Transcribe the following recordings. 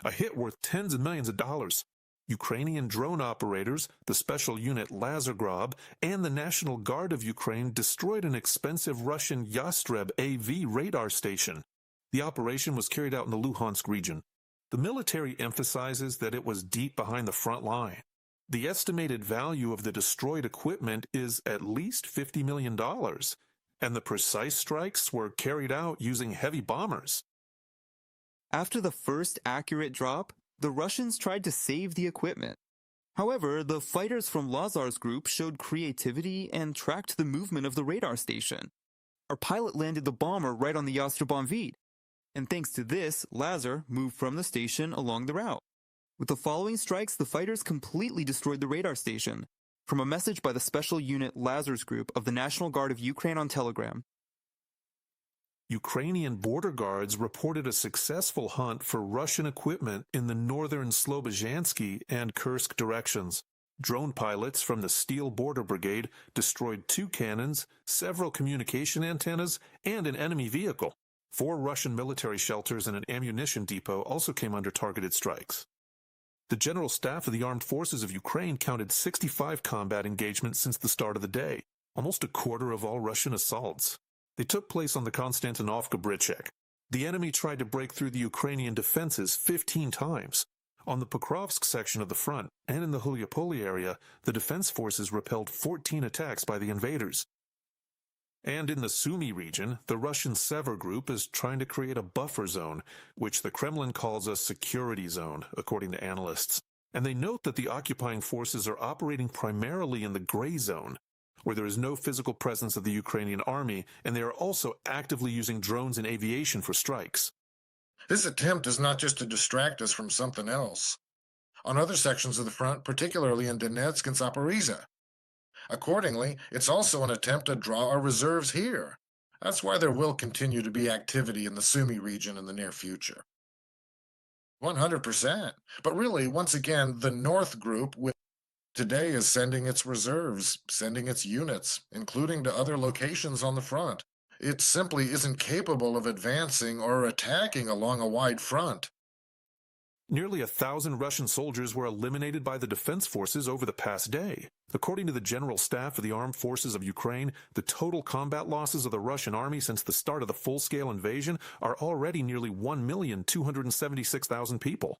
a hit worth tens of millions of dollars. Ukrainian drone operators, the special unit Lazargrad, and the National Guard of Ukraine destroyed an expensive Russian Yastreb AV radar station. The operation was carried out in the Luhansk region. The military emphasizes that it was deep behind the front line. The estimated value of the destroyed equipment is at least $50 million, and the precise strikes were carried out using heavy bombers. After the first accurate drop, the Russians tried to save the equipment. However, the fighters from Lazar's group showed creativity and tracked the movement of the radar station. Our pilot landed the bomber right on the Yastreb, and thanks to this, Lazar moved from the station along the route. With the following strikes, the fighters completely destroyed the radar station. From a message by the special unit Lazar's group of the National Guard of Ukraine on Telegram. Ukrainian border guards reported a successful hunt for Russian equipment in the northern Slobozhansky and Kursk directions. Drone pilots from the Steel Border Brigade destroyed 2 cannons, several communication antennas, and an enemy vehicle. 4 Russian military shelters and an ammunition depot also came under targeted strikes. The General Staff of the Armed Forces of Ukraine counted 65 combat engagements since the start of the day, almost a quarter of all Russian assaults. They took place on the Kostiantynivka bridgehead. The enemy tried to break through the Ukrainian defenses 15 times. On the Pokrovsk section of the front and in the Huliaypole area, the defense forces repelled 14 attacks by the invaders. And in the Sumy region, the Russian Sever group is trying to create a buffer zone, which the Kremlin calls a security zone, according to analysts. And they note that the occupying forces are operating primarily in the gray zone, where there is no physical presence of the Ukrainian army, and they are also actively using drones and aviation for strikes. This attempt is not just to distract us from something else. On other sections of the front, particularly in Donetsk and Zaporizhzhia. Accordingly, it's also an attempt to draw our reserves here. That's why there will continue to be activity in the Sumy region in the near future. 100%. But really, once again, the North Group today is sending its reserves, sending its units, including to other locations on the front. It simply isn't capable of advancing or attacking along a wide front. Nearly 1,000 Russian soldiers were eliminated by the defense forces over the past day. According to the General Staff of the Armed Forces of Ukraine, the total combat losses of the Russian army since the start of the full-scale invasion are already nearly 1,276,000 people.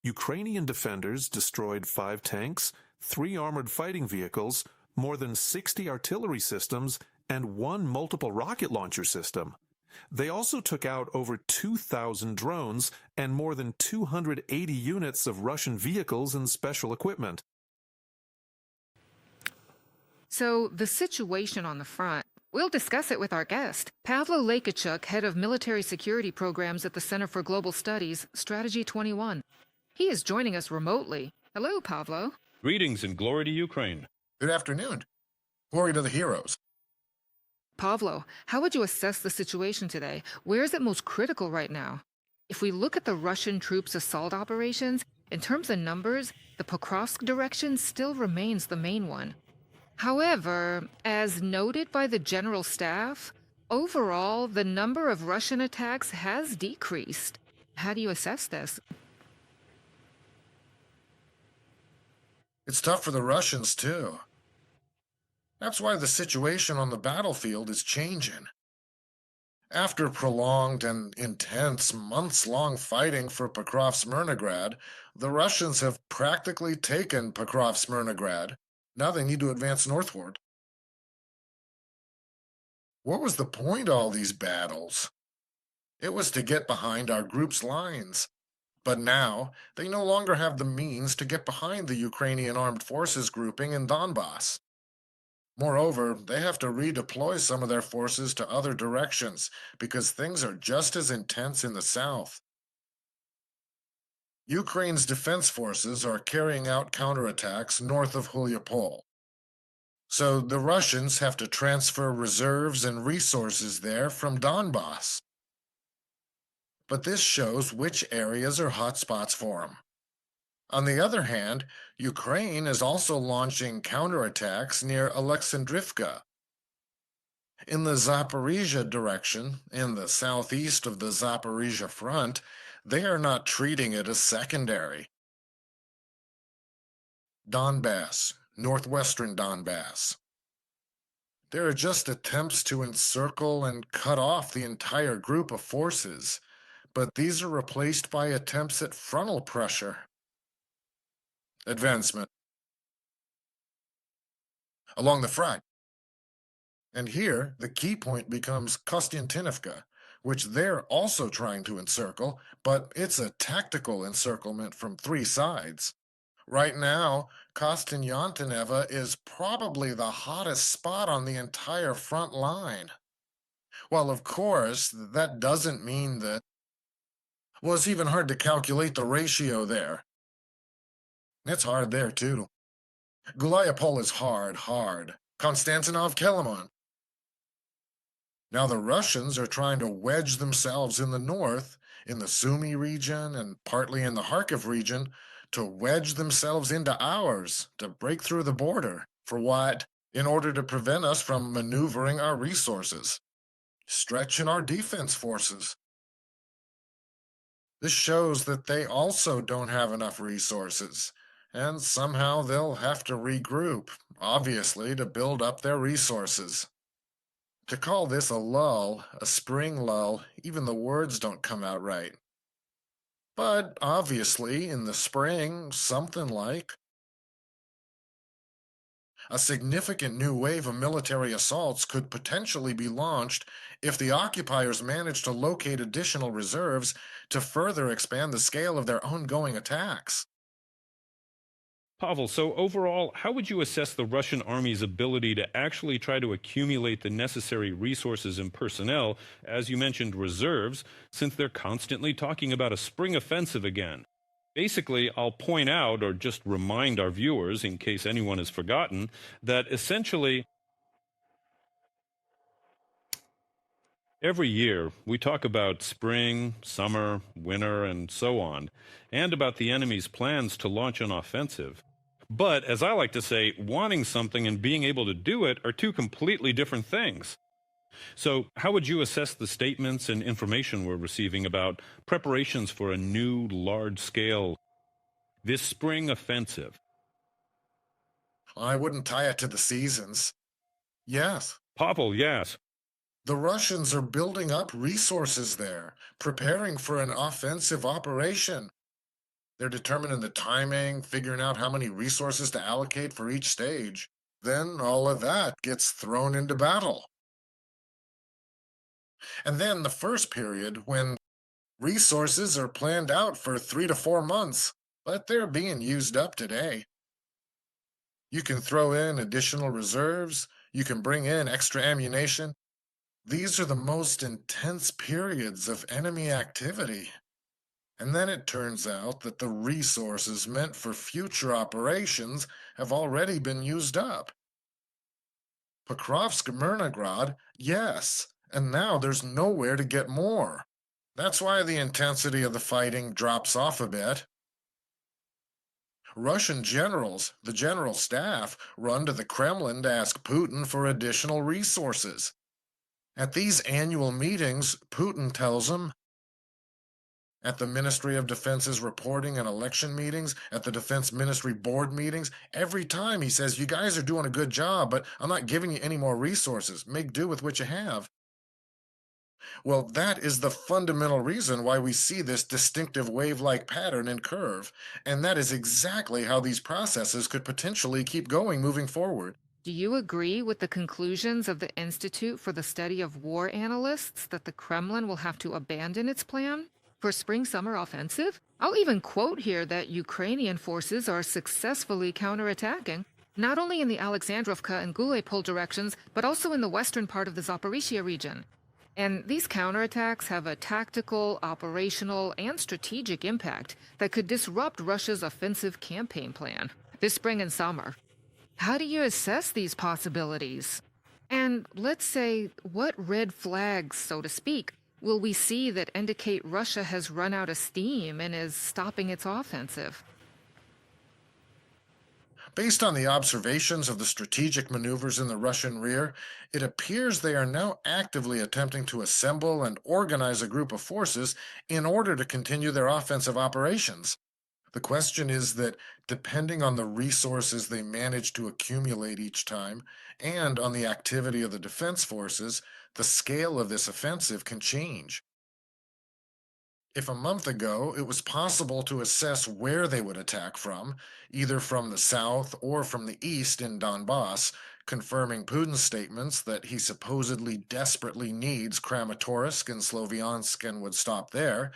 Ukrainian defenders destroyed 5 tanks, 3 armored fighting vehicles, more than 60 artillery systems, and 1 multiple rocket launcher system. They also took out over 2,000 drones and more than 280 units of Russian vehicles and special equipment. So, the situation on the front. We'll discuss it with our guest, Pavlo Lekachuk, head of military security programs at the Center for Global Studies, Strategy 21. He is joining us remotely. Hello, Pavlo. Greetings and glory to Ukraine. Good afternoon. Glory to the heroes. Pavlo, how would you assess the situation today? Where is it most critical right now? If we look at the Russian troops' assault operations, in terms of numbers, the Pokrovsk direction still remains the main one. However, as noted by the General Staff, overall, the number of Russian attacks has decreased. How do you assess this? It's tough for the Russians, too. That's why the situation on the battlefield is changing. After prolonged and intense months-long fighting for Pokrovsk-Smyrnograd, the Russians have practically taken Pokrovsk-Smyrnograd. Now they need to advance northward. What was the point of all these battles? It was to get behind our group's lines. But now, they no longer have the means to get behind the Ukrainian armed forces grouping in Donbass. Moreover, they have to redeploy some of their forces to other directions because things are just as intense in the south. Ukraine's defense forces are carrying out counterattacks north of Huliaypole. So the Russians have to transfer reserves and resources there from Donbass. But this shows which areas are hotspots for them. On the other hand, Ukraine is also launching counterattacks near Alexandrivka. In the Zaporizhia direction, in the southeast of the Zaporizhia front, they are not treating it as secondary. Donbass, northwestern Donbass. There are just attempts to encircle and cut off the entire group of forces, but these are replaced by attempts at frontal pressure. Advancement along the front. And here, the key point becomes Kostiantynivka, which they're also trying to encircle, but it's a tactical encirclement from three sides. Right now, Kostiantynivka is probably the hottest spot on the entire front line. Well, of course, that doesn't mean that. Well, it's even hard to calculate the ratio there. It's hard there, too. Huliaypole is hard. Konstantinov, Kelemon. Now the Russians are trying to wedge themselves in the north, in the Sumy region and partly in the Kharkiv region, to wedge themselves into ours, to break through the border. For what? In order to prevent us from maneuvering our resources, stretching our defense forces. This shows that they also don't have enough resources, and somehow they'll have to regroup, obviously, to build up their resources. To call this a lull, a spring lull, even the words don't come out right. But obviously, in the spring, something like a significant new wave of military assaults could potentially be launched if the occupiers manage to locate additional reserves to further expand the scale of their ongoing attacks. Pavel, so overall, how would you assess the Russian army's ability to actually try to accumulate the necessary resources and personnel, as you mentioned, reserves, since they're constantly talking about a spring offensive again? Basically, I'll point out, or just remind our viewers, in case anyone has forgotten, that essentially every year we talk about spring, summer, winter, and so on, and about the enemy's plans to launch an offensive. But, as I like to say, wanting something and being able to do it are two completely different things. So, how would you assess the statements and information we're receiving about preparations for a new, large-scale, this spring offensive? I wouldn't tie it to the seasons. Yes, Pavel, yes. the Russians are building up resources there, preparing for an offensive operation. They're determining the timing, figuring out how many resources to allocate for each stage. Then all of that gets thrown into battle. And then the first period, when resources are planned out for 3 to 4 months, but they're being used up today. You can throw in additional reserves, you can bring in extra ammunition. These are the most intense periods of enemy activity. And then it turns out that the resources meant for future operations have already been used up. Pokrovsk, Myrnograd, yes, and now there's nowhere to get more. That's why the intensity of the fighting drops off a bit. Russian generals, the general staff, run to the Kremlin to ask Putin for additional resources. At these annual meetings, Putin tells them, at the Ministry of Defense's reporting and election meetings, at the Defense Ministry board meetings, every time he says, you guys are doing a good job, but I'm not giving you any more resources. Make do with what you have. Well, that is the fundamental reason why we see this distinctive wave-like pattern and curve, and that is exactly how these processes could potentially keep going moving forward. Do you agree with the conclusions of the Institute for the Study of War analysts that the Kremlin will have to abandon its plan for spring-summer offensive? I'll even quote here that Ukrainian forces are successfully counterattacking, not only in the Alexandrovka and Huliaypole directions, but also in the western part of the Zaporizhia region. And these counterattacks have a tactical, operational, and strategic impact that could disrupt Russia's offensive campaign plan this spring and summer. How do you assess these possibilities? And let's say, what red flags, so to speak, will we see that indicate Russia has run out of steam and is stopping its offensive? Based on the observations of the strategic maneuvers in the Russian rear, it appears they are now actively attempting to assemble and organize a group of forces in order to continue their offensive operations. The question is that depending on the resources they manage to accumulate each time and on the activity of the defense forces, the scale of this offensive can change. If a month ago it was possible to assess where they would attack from, either from the south or from the east in Donbass, confirming Putin's statements that he supposedly desperately needs Kramatorsk and Sloviansk and would stop there,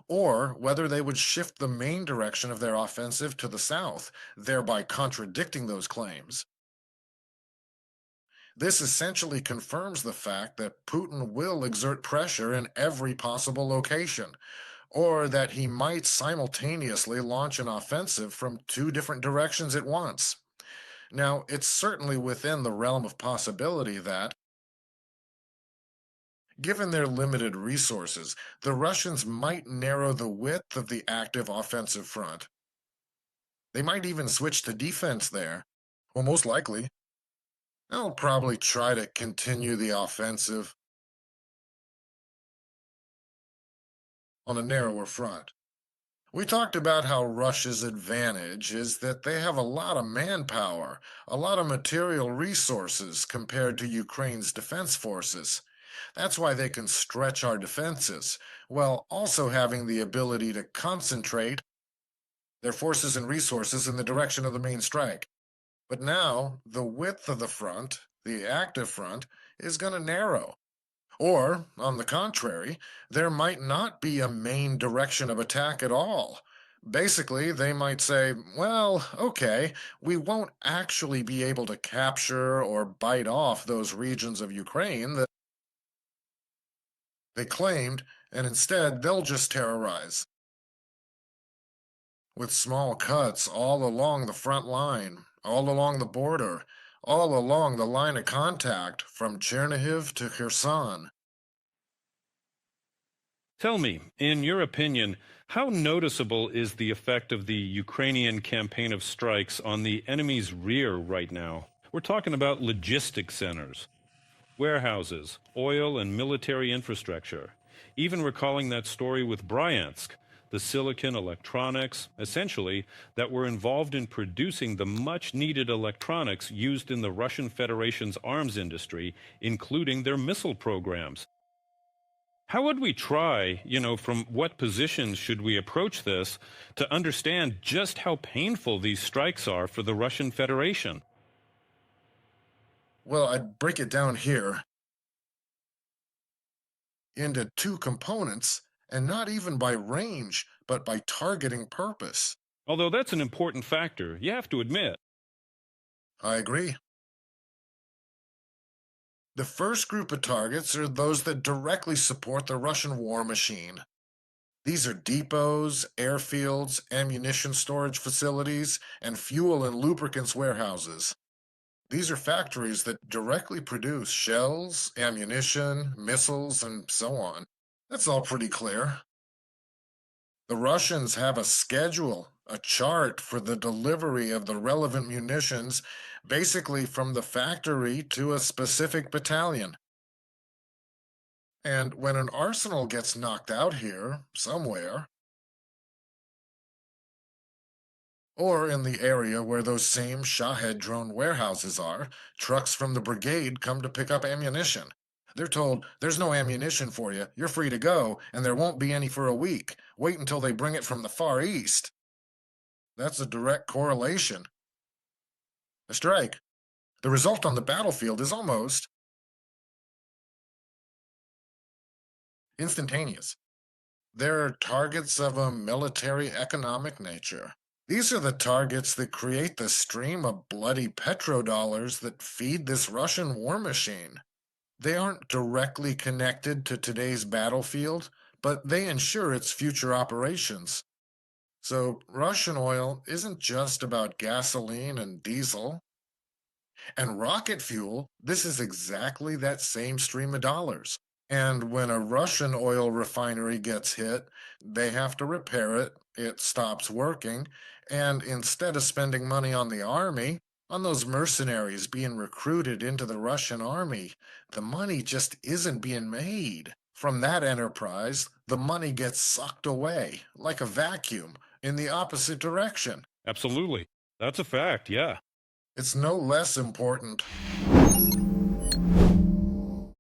or whether they would shift the main direction of their offensive to the south, thereby contradicting those claims. This essentially confirms the fact that Putin will exert pressure in every possible location, or that he might simultaneously launch an offensive from two different directions at once. Now, it's certainly within the realm of possibility that, given their limited resources, the Russians might narrow the width of the active offensive front. They might even switch to defense there. Well, most likely, they'll probably try to continue the offensive on a narrower front. We talked about how Russia's advantage is that they have a lot of manpower, a lot of material resources compared to Ukraine's defense forces. That's why they can stretch our defenses, while also having the ability to concentrate their forces and resources in the direction of the main strike. But now, the width of the front, the active front, is going to narrow. Or, on the contrary, there might not be a main direction of attack at all. Basically, they might say, well, okay, we won't actually be able to capture or bite off those regions of Ukraine that they claimed, and instead they'll just terrorize. With small cuts all along the front line, all along the border, all along the line of contact from Chernihiv to Kherson. Tell me, in your opinion, how noticeable is the effect of the Ukrainian campaign of strikes on the enemy's rear right now? We're talking about logistics centers, warehouses, oil and military infrastructure. Even recalling that story with Bryansk, the silicon electronics, essentially, that were involved in producing the much-needed electronics used in the Russian Federation's arms industry, including their missile programs. How would we try, from what positions should we approach this to understand just how painful these strikes are for the Russian Federation? Well, I'd break it down here into two components, and not even by range, but by targeting purpose. Although that's an important factor, you have to admit. I agree. The first group of targets are those that directly support the Russian war machine. These are depots, airfields, ammunition storage facilities, and fuel and lubricants warehouses. These are factories that directly produce shells, ammunition, missiles, and so on. That's all pretty clear. The Russians have a schedule, a chart for the delivery of the relevant munitions, basically from the factory to a specific battalion. And when an arsenal gets knocked out here, somewhere, or in the area where those same Shahed drone warehouses are, trucks from the brigade come to pick up ammunition. They're told, there's no ammunition for you, you're free to go, and there won't be any for a week. Wait until they bring it from the Far East. That's a direct correlation. A strike. The result on the battlefield is almost instantaneous. They're targets of a military economic nature. These are the targets that create the stream of bloody petrodollars that feed this Russian war machine. They aren't directly connected to today's battlefield, but they ensure its future operations. So Russian oil isn't just about gasoline and diesel. And rocket fuel, this is exactly that same stream of dollars. And when a Russian oil refinery gets hit, they have to repair it. It stops working. And instead of spending money on the army, on those mercenaries being recruited into the Russian army, the money just isn't being made. From that enterprise, the money gets sucked away like a vacuum in the opposite direction. Absolutely. That's a fact, yeah. It's no less important